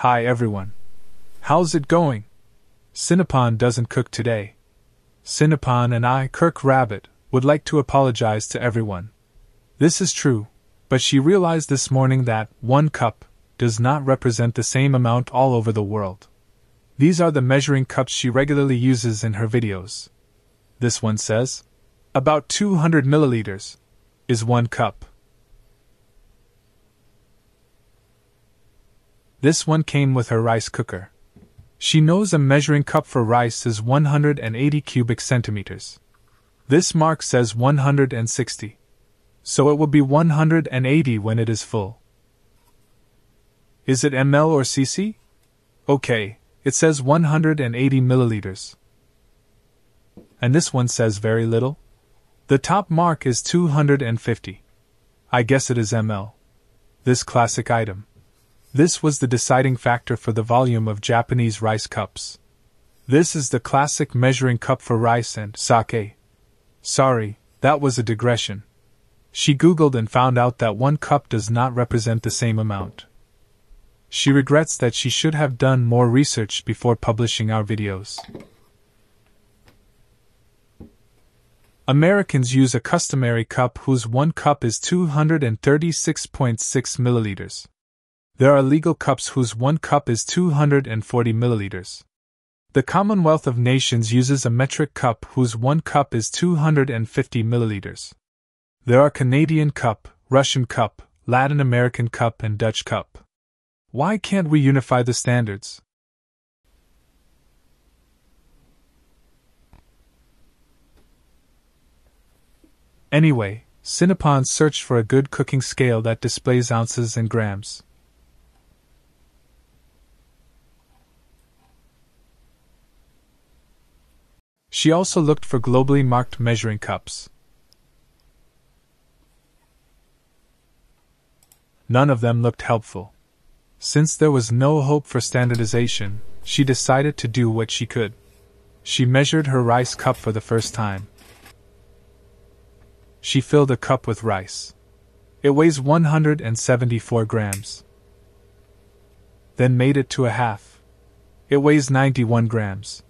Hi everyone. How's it going? Sinapon doesn't cook today. Sinapon and I, Kirk Rabbit, would like to apologize to everyone. This is true, but she realized this morning that 1 cup does not represent the same amount all over the world. These are the measuring cups she regularly uses in her videos. This one says, about 200 milliliters is 1 cup. This one came with her rice cooker. She knows a measuring cup for rice is 180 cubic centimeters. This mark says 160. So it will be 180 when it is full. Is it ml or cc? Okay, it says 180 milliliters. And this one says very little. The top mark is 250. I guess it is ml. This classic item. This was the deciding factor for the volume of Japanese rice cups. This is the classic measuring cup for rice and sake. Sorry, that was a digression. She Googled and found out that 1 cup does not represent the same amount. She regrets that she should have done more research before publishing our videos. Americans use a customary cup whose 1 cup is 236.6 milliliters. There are legal cups whose 1 cup is 240 milliliters. The Commonwealth of Nations uses a metric cup whose 1 cup is 250 milliliters. There are Canadian cup, Russian cup, Latin American cup, and Dutch cup. Why can't we unify the standards? Anyway, Sinapon searched for a good cooking scale that displays ounces and grams. She also looked for globally marked measuring cups. None of them looked helpful. Since there was no hope for standardization, she decided to do what she could. She measured her rice cup for the first time. She filled a cup with rice. It weighs 174 grams. Then made it to a half. It weighs 91 grams.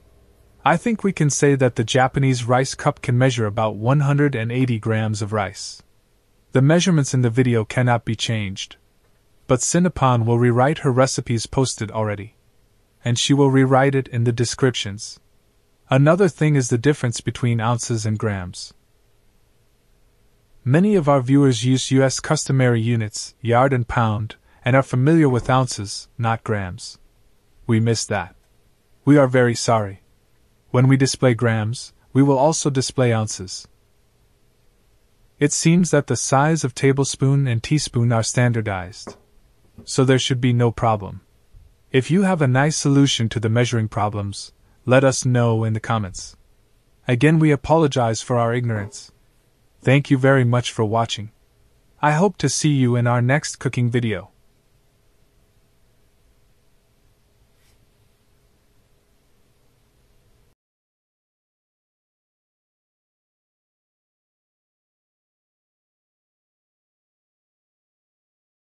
I think we can say that the Japanese rice cup can measure about 180 grams of rice. The measurements in the video cannot be changed. But Sinapon will rewrite her recipes posted already. And she will rewrite it in the descriptions. Another thing is the difference between ounces and grams. Many of our viewers use US customary units, yard and pound, and are familiar with ounces, not grams. We missed that. We are very sorry. When we display grams, we will also display ounces. It seems that the size of tablespoon and teaspoon are standardized. So there should be no problem. If you have a nice solution to the measuring problems, let us know in the comments. Again, we apologize for our ignorance. Thank you very much for watching. I hope to see you in our next cooking video.